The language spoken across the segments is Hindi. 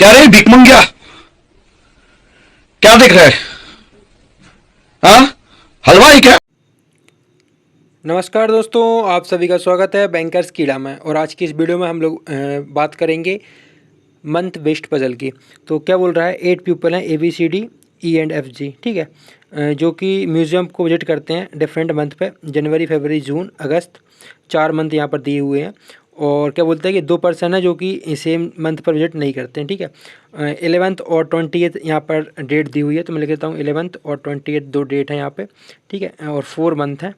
क्या रे भीख मंगिया, क्या देख रहा है? हाँ, हलवाई क्या? नमस्कार दोस्तों, आप सभी का स्वागत है बैंकर्स कीड़ा में। और आज की इस वीडियो में हम लोग बात करेंगे मंथ बेस्ड पजल की। तो क्या बोल रहा है, 8 पीपल हैं, ABCD E and F G, ठीक है, जो कि म्यूज़ियम को विजिट करते हैं डिफरेंट मंथ पे, जनवरी, फरवरी, जून, अगस्त, 4 मंथ यहाँ पर दिए हुए हैं। और क्या बोलते हैं कि 2 पर्सन है जो कि सेम मंथ पर विजिट नहीं करते हैं, ठीक है। 11th और 20th यहाँ पर डेट दी हुई है, तो मैं लिख देता हूँ 11th और 20th, 2 डेट हैं यहाँ पे, ठीक है, और 4 मंथ हैं।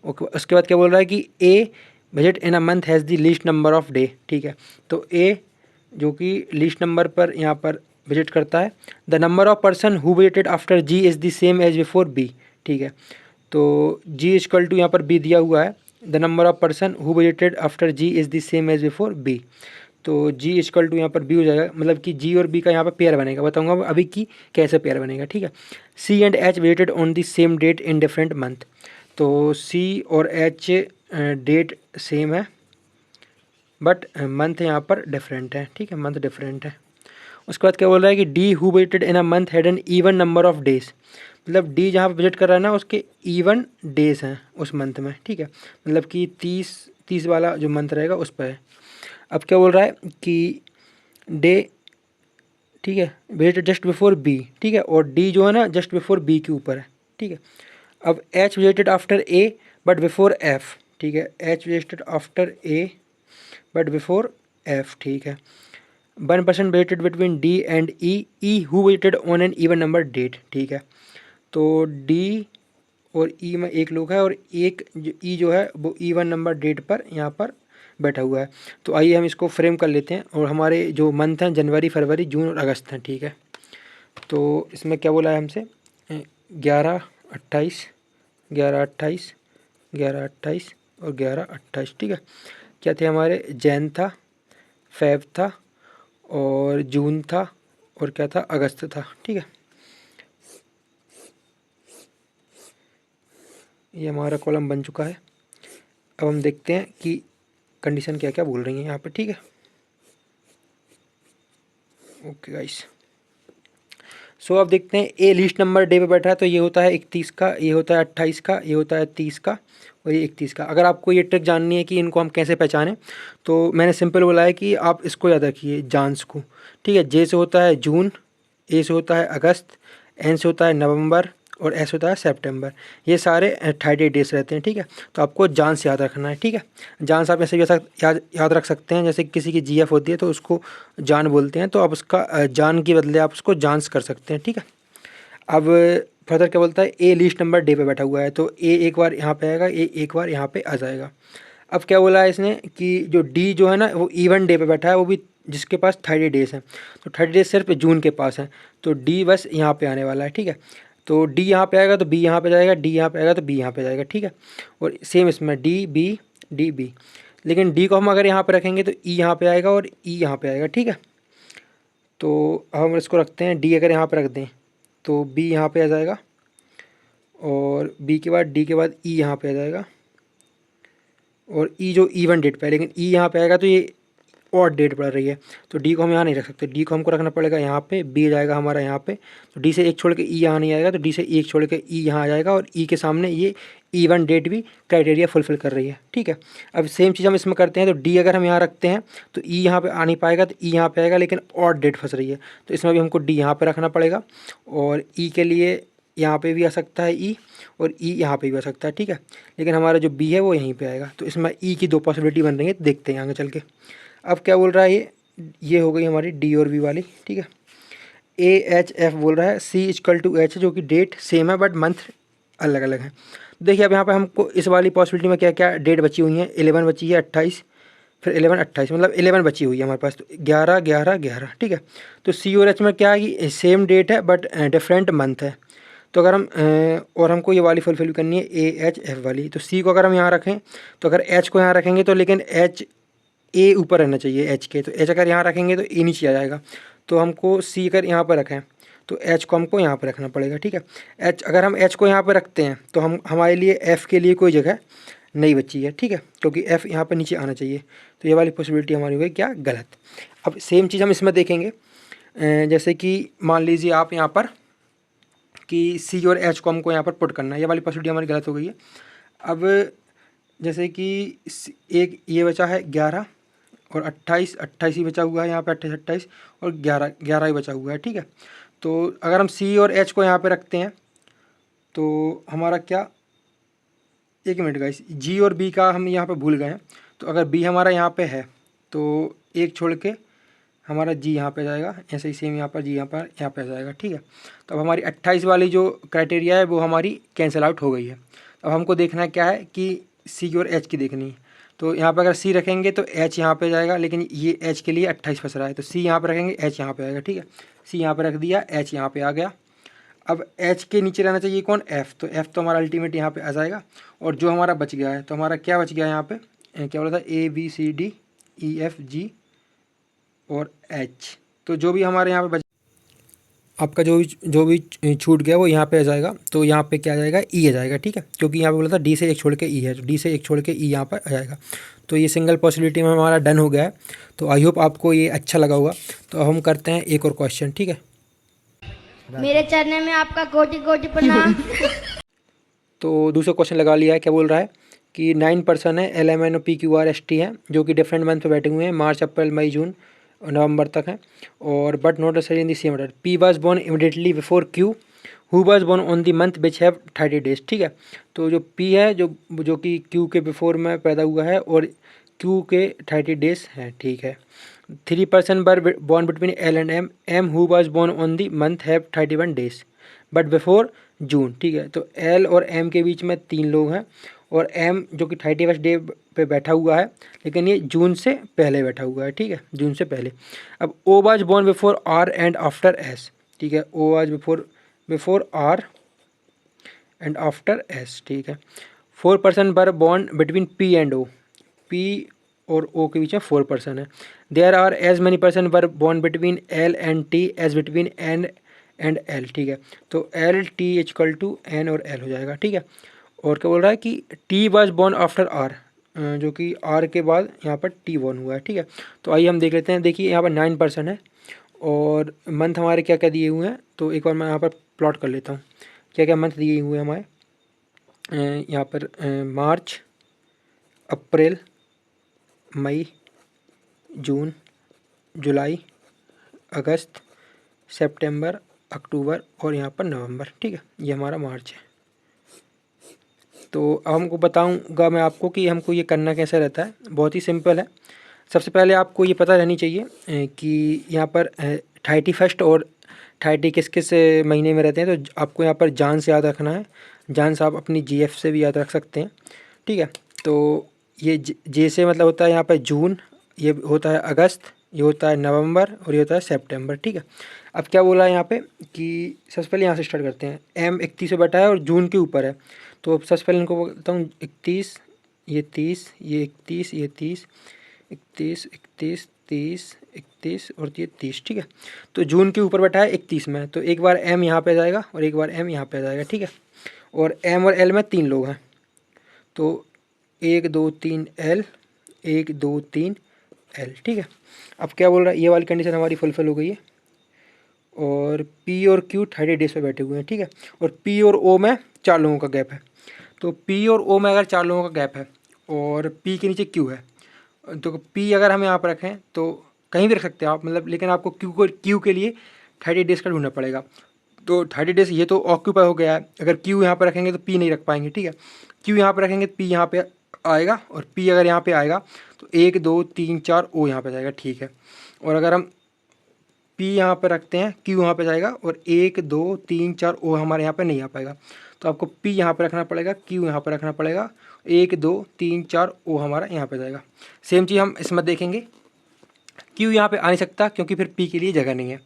उसके बाद क्या बोल रहा है कि a visit in a month has the least number of day, ठीक है। तो ए जो कि लीस्ट नंबर पर यहाँ पर विजिट करता है। The number of person who visited after G is the same as before B, ठीक है। तो जी इक्वल टू यहाँ पर बी दिया हुआ है। The number of person who visited after G is the same as before B. तो जी इक्वल टू यहाँ पर बी हो जाएगा, मतलब कि जी और बी का यहाँ पर पेयर बनेगा। बताऊँगा अभी कि कैसे पेयर बनेगा, ठीक है। C and H visited on the same date in different month. तो सी और एच डेट सेम है, बट मंथ यहाँ पर डिफरेंट है, ठीक है, मंथ डिफरेंट है। उसके बाद क्या बोल रहा है कि D who visited in a month had an even number of days. मतलब डी जहाँ पर विजिट कर रहा है ना, उसके इवन डेज हैं उस मंथ में, ठीक है, मतलब कि 30 वाला जो मंथ रहेगा उस पर है। अब क्या बोल रहा है कि डे, ठीक है, विजिटेड जस्ट बिफोर बी, ठीक है, और डी जो है ना जस्ट बिफोर बी के ऊपर है, ठीक है। अब H visited after A but before F, ठीक है, H visited after A but before F, ठीक है। 1% visited between D and E who visited on an even number date, ठीक है। तो डी और ई में एक लोग है, और एक ई जो है वो इवन नंबर डेट पर यहाँ पर बैठा हुआ है। तो आइए हम इसको फ्रेम कर लेते हैं, और हमारे जो मंथ हैं जनवरी, फरवरी, जून और अगस्त हैं, ठीक है। तो इसमें क्या बोला है हमसे, 11, 28, 11, 28, 11, 28 और 11, 28, ठीक है। क्या थे हमारे, जैन था, फेब था, और जून था, और क्या था, अगस्त था, ठीक है। ये हमारा कॉलम बन चुका है। अब हम देखते हैं कि कंडीशन क्या क्या बोल रही है यहाँ पर, ठीक है। ओके गाइस, सो अब देखते हैं ए लीस्ट नंबर डे पे बैठा है, तो ये होता है 31 का, ये होता है 28 का, ये होता है 30 का, और ये 31 का। अगर आपको ये ट्रिक जाननी है कि इनको हम कैसे पहचानें, तो मैंने सिंपल बोला है कि आप इसको याद रखिए, जानस को, ठीक है। जे से होता है जून, ए से होता है अगस्त, एन से होता है नवंबर, और एस होता है सितंबर। ये सारे 30 डेज रहते हैं, ठीक है। तो आपको जानस याद रखना है, ठीक है। जानस आप ऐसे भी याद रख सकते हैं, जैसे किसी की जीएफ होती है तो उसको जान बोलते हैं, तो आप उसका जान के बदले आप उसको जानस कर सकते हैं, ठीक है। अब फर्दर क्या बोलता है, ए लीस्ट नंबर डे पे बैठा हुआ है, तो ए एक बार यहाँ पे आएगा, ए एक बार यहाँ पे आ जाएगा। अब क्या बोला है इसने कि जो डी जो है ना वो इवन डे पे बैठा है, वो भी जिसके पास 30 डेज हैं। तो 30 डेज सिर्फ जून के पास है, तो डी बस यहाँ पे आने वाला है, ठीक है। तो डी यहाँ पे आएगा तो बी यहाँ पे जाएगा, डी यहाँ पे आएगा तो बी यहाँ पे जाएगा, ठीक है। और सेम इसमें डी बी, डी बी, लेकिन डी को हम अगर यहाँ पे रखेंगे तो ई यहाँ पे आएगा और ई यहाँ पे आएगा, ठीक है। तो हम इसको रखते हैं, डी अगर यहाँ पे रख दें तो बी यहाँ पे आ जाएगा, और बी के बाद डी के बाद ई यहाँ पे आ जाएगा, और ई जो इवन डेट पे है, लेकिन ई यहाँ पे आएगा तो ये और डेट पड़ रही है, तो डी को हम यहाँ नहीं रख सकते, डी को हमको रखना पड़ेगा यहाँ पे, बी जाएगा हमारा यहाँ पे। तो डी से एक छोड़ के ई यहाँ नहीं आएगा, तो डी से एक छोड़ के ई यहाँ आ जाएगा, और ई के सामने ये इवन डेट भी क्राइटेरिया फुलफिल कर रही है, ठीक है। अब सेम चीज़ हम इसमें करते हैं, तो डी अगर हम यहाँ रखते हैं तो ई यहाँ पे आ नहीं पाएगा, तो ई यहाँ पे आएगा, लेकिन और डेट फंस रही है, तो इसमें भी हमको डी यहाँ पे रखना पड़ेगा, और ई के लिए यहाँ पे भी आ सकता है ई, और ई यहाँ पे भी आ सकता है, ठीक है। लेकिन हमारा जो बी है वो यहीं पे आएगा, तो इसमें ई की 2 पॉसिबिलिटी बन रही है, देखते हैं आगे चल के। अब क्या बोल रहा है ये हो गई हमारी डी और बी वाली, ठीक है। ए एच एफ बोल रहा है सी इक्वल टू एच, जो कि डेट सेम है बट मंथ अलग अलग है। देखिए अब यहाँ पे हमको इस वाली पॉसिबिलिटी में क्या क्या डेट बची हुई हैं, 11 बची है, 28, फिर 11, 28, मतलब 11 बची हुई है हमारे पास, तो 11, 11, 11, ठीक है। तो सी और एच में क्या है कि सेम डेट है बट डिफरेंट मंथ है। तो अगर हम और हमको ये वाली फुलफिल करनी है ए एच एफ वाली, तो सी को अगर हम यहाँ रखें, तो अगर एच को यहाँ रखेंगे तो, लेकिन एच ए ऊपर रहना चाहिए एच के, तो एच अगर यहाँ रखेंगे तो ए नीचे आ जाएगा, तो हमको सी अगर यहाँ पर रखें तो एच को हमको यहाँ पर रखना पड़ेगा, ठीक है। एच अगर हम एच को यहाँ पर रखते हैं तो हम हमारे लिए एफ़ के लिए कोई जगह नहीं बची है, ठीक है, क्योंकि एफ़ यहाँ पर नीचे आना चाहिए, तो ये वाली पॉसिबिलिटी हमारी हुई क्या, गलत। अब सेम चीज़ हम इसमें देखेंगे, जैसे कि मान लीजिए आप यहाँ पर कि सी और एच को हमको यहाँ पर पुट करना है, ये वाली पॉसिबिलिटी हमारी गलत हो गई है। अब जैसे कि एक ये बचा है 11 और 28, 28 ही बचा हुआ है यहाँ पे, 28 28 और 11 11 ही बचा हुआ है, ठीक है। तो अगर हम सी और एच को यहाँ पे रखते हैं तो हमारा क्या, एक मिनट गाइस, जी और बी का हम यहाँ पे भूल गए हैं। तो अगर बी हमारा यहाँ पे है तो एक छोड़ के हमारा जी यहाँ पे जाएगा, ऐसे ही सेम यहाँ पर जी यहाँ पे आ जाएगा, ठीक है। तो अब हमारी 28 वाली जो क्राइटेरिया है वो हमारी कैंसिल आउट हो गई है। अब हमको देखना है क्या है कि सी और एच की देखनी है। तो यहाँ पर अगर सी रखेंगे तो एच यहाँ पे जाएगा, लेकिन ये एच के लिए 28 फंस रहा है, तो सी यहाँ पर रखेंगे, एच यहाँ पे आएगा, ठीक है। सी यहाँ पर रख दिया, एच यहाँ पे आ गया। अब एच के नीचे रहना चाहिए कौन, एफ, तो एफ तो हमारा अल्टीमेट यहाँ पे आ जाएगा। और जो हमारा बच गया है, तो हमारा क्या बच गया यहाँ पे, क्या बोला था, A B C D E F G और एच। तो जो भी हमारे यहाँ पे बच, आपका जो भी छूट गया वो यहाँ पे आ जाएगा। तो यहाँ पे क्या आ जाएगा, ई आ जाएगा, ठीक है, क्योंकि यहाँ पे बोला था डी से एक छोड़ के ई है, तो डी से एक छोड़ के ई यहाँ पर आ जाएगा। तो ये सिंगल पॉसिबिलिटी में हमारा डन हो गया है। तो आई होप आपको ये अच्छा लगा होगा। तो अब हम करते हैं एक और क्वेश्चन, ठीक है। मेरे चरणों में आपका कोटि कोटि प्रणाम। तो दूसरा क्वेश्चन लगा लिया है। क्या बोल रहा है कि 9 पर्सन है, L M N O P Q R S T हैं, जो कि डिफरेंट मंथ पे बैठे हुए हैं, मार्च अप्रैल मई जून नवंबर तक हैं, और but not necessary in the same order. P was born immediately before Q, who was born on the month which have 30 days, ठीक है। तो जो पी है जो कि क्यू के बिफोर में पैदा हुआ है और क्यू के 30 डेज हैं, ठीक है। 3 person were born between L and M, M who was born on the month have 31 days but before June, ठीक है। तो एल और एम के बीच में 3 लोग हैं, और एम जो कि 31 डे पे बैठा हुआ है, लेकिन ये जून से पहले बैठा हुआ है, ठीक है, जून से पहले। अब O was born before R and after S, ठीक है, O was before R and after S, ठीक है। 4 person were born between P and O, P और ओ के बीच में 4 पर्सन है। There are as many person were born between L and T as between N and L, ठीक है। तो L T equal to N और एल हो जाएगा, ठीक है। और क्या बोल रहा है कि T was born after R, जो कि आर के बाद यहाँ पर टी बोर्न हुआ है, ठीक है। तो आइए हम देख लेते हैं। देखिए यहाँ पर 9 पर्सन है और मंथ हमारे क्या क्या दिए हुए हैं, तो एक बार मैं यहाँ पर प्लॉट कर लेता हूँ क्या क्या मंथ दिए हुए हैं हमारे। यहाँ पर मार्च, अप्रैल, मई, जून, जुलाई, अगस्त, सितंबर, अक्टूबर और यहाँ पर नवंबर, ठीक है। ये हमारा मार्च है। तो अब हमको बताऊंगा मैं आपको कि हमको ये करना कैसे रहता है। बहुत ही सिंपल है। सबसे पहले आपको ये पता रहनी चाहिए कि यहाँ पर 31 और 30 किस किस महीने में रहते हैं। तो आपको यहाँ पर जान से याद रखना है। जान से आप अपनी जीएफ से भी याद रख सकते हैं, ठीक है। तो ये जे से मतलब होता है यहाँ पर जून, ये होता है अगस्त, ये होता है नवंबर और ये होता है सितंबर, ठीक है। अब क्या बोला है यहाँ पे कि सबसे पहले यहाँ से स्टार्ट करते हैं। एम 31 से बैठा है और जून के ऊपर है, तो सबसे पहले इनको बोलता हूँ 31, ये 30, ये 31, ये 30, 31, 31, 30, 31 और ये 30, ठीक है। तो जून के ऊपर बैठा है 31 में, तो एक बार एम यहाँ पे आ जाएगा और एक बार एम यहाँ पे आ जाएगा, ठीक है। और एम और एल में 3 लोग हैं, तो 1 2 3 एल, 1 2 3 एल, ठीक है। अब क्या बोल रहा है, ये वाली कंडीशन हमारी फुलफिल हो गई है। और पी और क्यू 30 डेज पे बैठे हुए हैं, ठीक है। और पी और ओ में 4 लोगों का गैप है। तो पी और ओ में अगर 4 लोगों का गैप है और पी के नीचे क्यू है, तो पी अगर हम यहाँ पर रखें तो कहीं भी रख सकते हैं आप, मतलब, लेकिन आपको क्यू के लिए 30 डेज का ढूंढना पड़ेगा। तो 30 डेज ये तो ऑक्यूपाई हो गया है। अगर क्यू यहाँ पर रखेंगे तो पी नहीं रख पाएंगे, ठीक है। क्यू यहाँ पर रखेंगे तो पी यहाँ पे आएगा, और पी अगर यहाँ पे आएगा तो 1 2 3 4 ओ यहाँ पे जाएगा, ठीक है। और अगर हम पी यहाँ पर रखते हैं, क्यू यहाँ पे जाएगा, और 1 2 3 4 ओ हमारे यहाँ पे नहीं आ पाएगा। तो आपको पी यहाँ पे रखना पड़ेगा, क्यू यहाँ पे रखना पड़ेगा, 1 2 3 4 ओ हमारा यहाँ पे जाएगा। सेम चीज़ हम इसमें देखेंगे। क्यू यहाँ पे आ नहीं सकता क्योंकि फिर पी के लिए जगह नहीं है।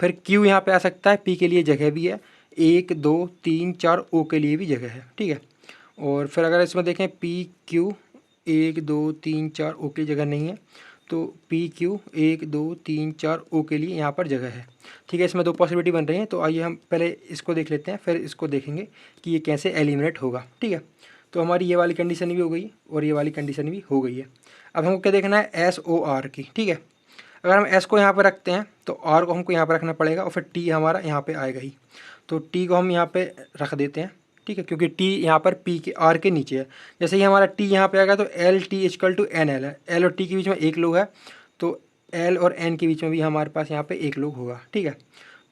फिर क्यू यहाँ पे आ सकता है, पी के लिए जगह भी है, 1 2 3 4 ओ के लिए भी जगह है, ठीक है। और फिर अगर इसमें देखें पी क्यू 1 2 3 4 ओ की जगह नहीं है, तो पी क्यू 1 2 3 4 ओ के लिए यहाँ पर जगह है, ठीक है। इसमें 2 पॉसिबिलिटी बन रही हैं। तो आइए हम पहले इसको देख लेते हैं, फिर इसको देखेंगे कि ये कैसे एलिमिनेट होगा, ठीक है। तो हमारी ये वाली कंडीशन भी हो गई और ये वाली कंडीशन भी हो गई है। अब हमको क्या देखना है, एस ओ आर की, ठीक है। अगर हम एस को यहाँ पे रखते हैं तो आर को हमको यहाँ पे रखना पड़ेगा और फिर टी हमारा यहाँ पे आएगा ही। तो टी को हम यहाँ पे रख देते हैं, ठीक है, क्योंकि टी यहाँ पर पी के आर के नीचे है। जैसे ही हमारा टी यहाँ पे आएगा तो L T equal to N L है, एल और टी के बीच में एक लोग है, तो एल और एन के बीच में भी हमारे पास यहाँ पे एक लोग होगा, ठीक है।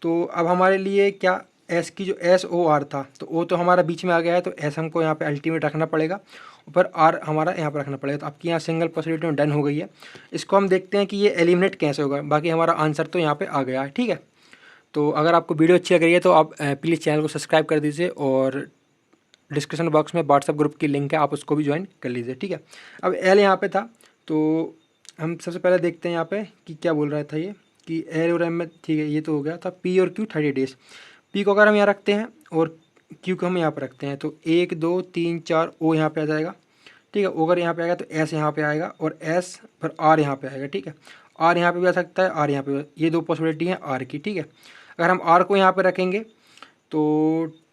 तो अब हमारे लिए क्या एस की जो एस ओ आर था तो वो तो हमारा बीच में आ गया है, तो एस हमको यहाँ पे अल्टीमेट रखना पड़ेगा, ऊपर आर हमारा यहाँ पर रखना पड़ेगा। तो आपकी यहाँ सिंगल पॉसिबिलिटी में डन हो गई है। इसको हम देखते हैं कि ये एलिमिनेट कैसे होगा। बाकी हमारा आंसर तो यहाँ पे आ गया है, ठीक है। तो अगर आपको वीडियो अच्छी लग रही है तो आप प्लीज़ चैनल को सब्सक्राइब कर दीजिए और डिस्क्रिप्शन बॉक्स में व्हाट्सअप ग्रुप की लिंक है, आप उसको भी ज्वाइन कर लीजिए, ठीक है। अब एल यहाँ पे था तो हम सबसे पहले देखते हैं यहाँ पे कि क्या बोल रहा था ये कि एल और एम में, ठीक है, ये तो हो गया था। पी और क्यू 30 डेज, पी को अगर हम यहाँ रखते हैं और क्यू को हम यहाँ पर रखते हैं तो 1 2 3 4 ओ यहाँ पे आ जाएगा, ठीक है। ओ अगर यहाँ पे आएगा तो एस यहाँ पे आएगा और एस फिर आर यहाँ पे आएगा, ठीक है। आर यहाँ पे भी आ सकता है, आर यहाँ पे, ये दो पॉसिबिलिटी हैं आर की, ठीक है। अगर हम आर को यहाँ पे रखेंगे तो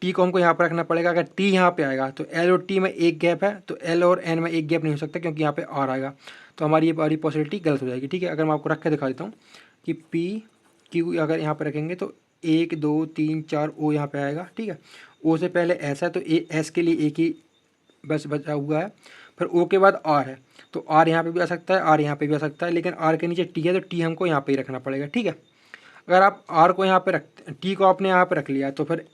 टी को हमको यहाँ पर रखना पड़ेगा। अगर टी यहाँ पे आएगा तो एल और टी में एक गैप है, तो एल और एन में एक गैप नहीं हो सकता क्योंकि यहाँ पे आर आएगा, तो हमारी ये वाली पॉसिबिलिटी गलत हो जाएगी, ठीक है। अगर मैं आपको रख के दिखा देता हूँ कि पी क्यू अगर यहाँ पर रखेंगे तो 1 2 3 4 ओ यहाँ पे आएगा, ठीक है। ओ से पहले एस है तो एस के लिए एक ही बस बचा हुआ है, फिर ओ के बाद आर है, तो आर यहाँ पे भी आ सकता है, आर यहाँ पे भी आ सकता है, लेकिन आर के नीचे टी है तो टी हमको यहाँ पे ही रखना पड़ेगा, ठीक है। अगर आप आर को यहाँ पे रख, टी को आपने यहाँ पे रख लिया तो फिर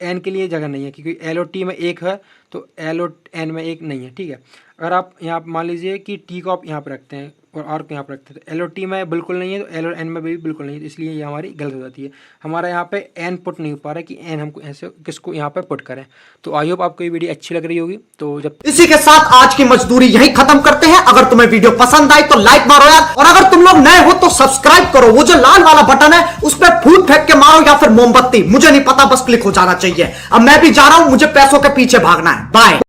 एन के लिए जगह नहीं है क्योंकि एल और टी में एक है तो एल और एन में एक नहीं है, ठीक है। अगर आप यहाँ मान लीजिए कि टी को आप यहाँ पे रखते हैं और आर को यहाँ पे रखते हैं तो एल और टी में बिल्कुल नहीं है तो एल और एन में भी बिल्कुल नहीं है, तो इसलिए ये हमारी गलत हो जाती है। हमारा यहाँ पे एन पुट नहीं हो पा रहा है कि एन हमको ऐसे किसको यहाँ पे पुट करें। तो आई होप आपको ये वीडियो अच्छी लग रही होगी। तो जब इसी के साथ आज की मजदूरी यहीं खत्म करते हैं। अगर तुम्हें वीडियो पसंद आई तो लाइक मारो यार, और अगर तुम लोग नए हो तो सब्सक्राइब करो। वो जो लाल वाला बटन है उस पर फूट फेंक के मारो या फिर मोमबत्ती, मुझे नहीं पता, बस क्लिक हो जाना चाहिए। अब मैं भी जा रहा हूं, मुझे पैसों के पीछे भागना है। बाय।